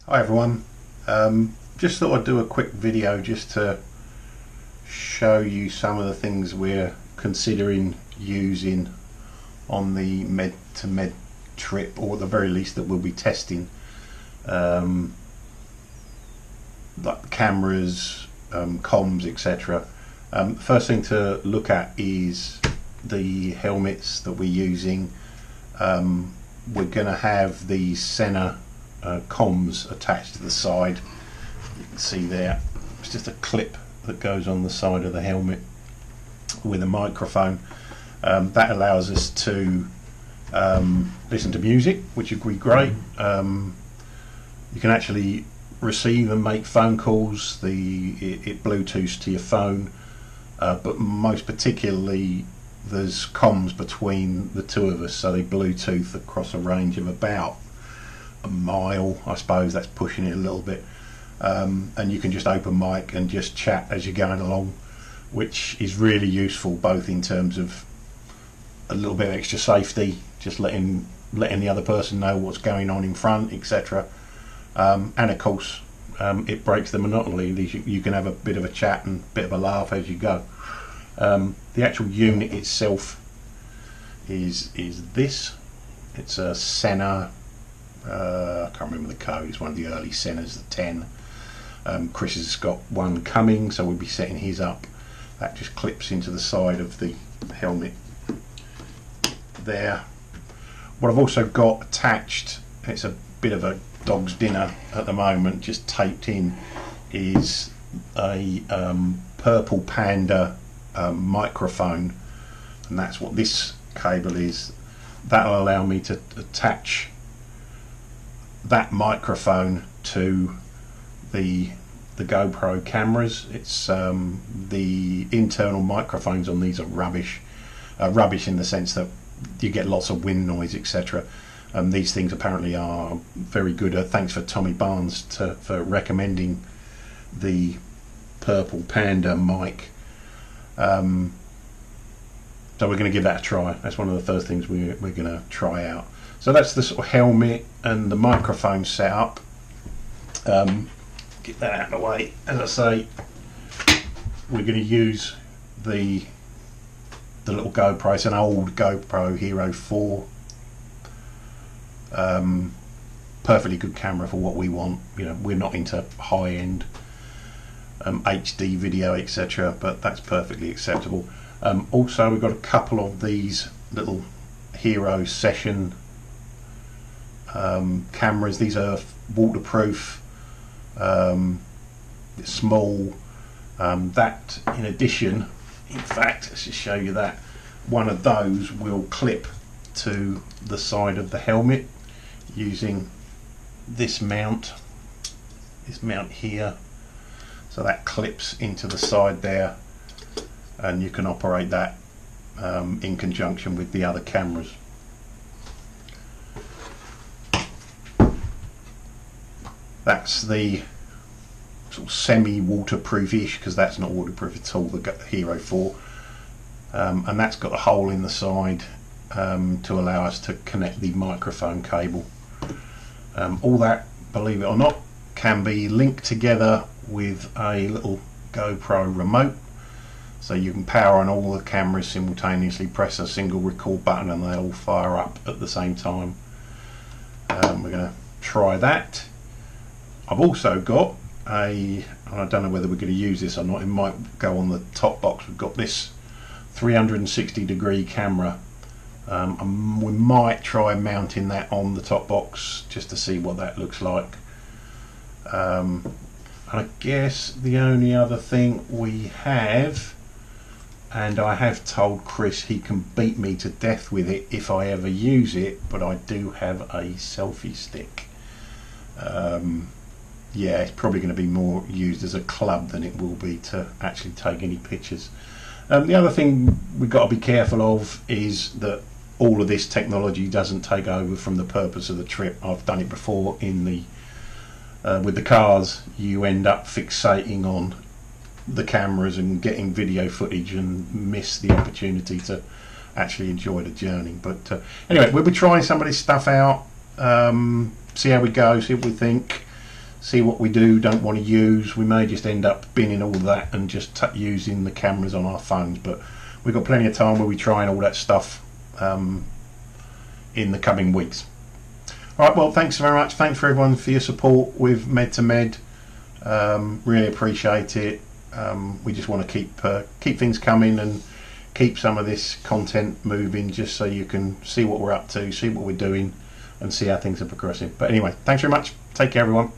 Hi everyone, just thought I'd do a quick video just to show you some of the things we're considering using on the Med2Med trip, or at the very least that we'll be testing, like cameras, comms, etc. First thing to look at is the helmets that we're using. We're going to have the center comms attached to the side. You can see there, it's just a clip that goes on the side of the helmet with a microphone. That allows us to listen to music, which would be great. You can actually receive and make phone calls. It Bluetooths to your phone, but most particularly there's comms between the two of us, so they Bluetooth across a range of about a mile, I suppose. That's pushing it a little bit, and you can just open mic and just chat as you're going along, which is really useful, both in terms of a little bit of extra safety, just letting the other person know what's going on in front, etc. And of course, it breaks the monotony. You can have a bit of a chat and a bit of a laugh as you go. The actual unit itself is this. It's a Senna. I can't remember the code. It's one of the early Sennas, the 10. Chris has got one coming, so we'll be setting his up. That just clips into the side of the helmet there. What I've also got attached, it's a bit of a dog's dinner at the moment, just taped in, is a purple panda microphone, and that's what this cable is. That'll allow me to attach that microphone to the GoPro cameras. It's the internal microphones on these are rubbish in the sense that you get lots of wind noise, etc. These things apparently are very good. Thanks for Tommy Barnez for recommending the purple panda mic. So we're going to give that a try. That's one of the first things we're going to try out. So that's the sort of helmet and the microphone setup. Get that out of the way. As I say, we're going to use the little GoPro. It's an old GoPro Hero 4. Perfectly good camera for what we want. You know, we're not into high-end HD video, etc., but that's perfectly acceptable. Also, we've got a couple of these little Hero Session cameras. These are waterproof, small. That, in addition, in fact, let's just show you that one of those will clip to the side of the helmet using this mount here. So that clips into the side there, and you can operate that in conjunction with the other cameras. That's the sort of semi-waterproof-ish, because that's not waterproof at all, the Hero 4. And that's got a hole in the side to allow us to connect the microphone cable. All that, believe it or not, can be linked together with a little GoPro remote, so you can power on all the cameras simultaneously, press a single record button and they all fire up at the same time. We're going to try that. I've also got and I don't know whether we're going to use this or not, it might go on the top box. We've got this 360-degree camera. We might try mounting that on the top box just to see what that looks like. And I guess the only other thing we have, and I have told Chris he can beat me to death with it if I ever use it, but I do have a selfie stick. Yeah, it's probably going to be more used as a club than it will be to actually take any pictures. The other thing we've got to be careful of is that all of this technology doesn't take over from the purpose of the trip. I've done it before in the with the cars. You end up fixating on the cameras and getting video footage and miss the opportunity to actually enjoy the journey. But anyway, we'll be trying some of this stuff out, see how we go, see what we think. see what we don't want to use. We may just end up binning all that and just using the cameras on our phones, but we've got plenty of time where we trying all that stuff in the coming weeks. Alright, well, thanks very much. Thanks for everyone for your support with Med2Med. Really appreciate it. We just want to keep things coming and keep some of this content moving, just so you can see what we're up to, see what we're doing, and see how things are progressing. But anyway, thanks very much. Take care, everyone.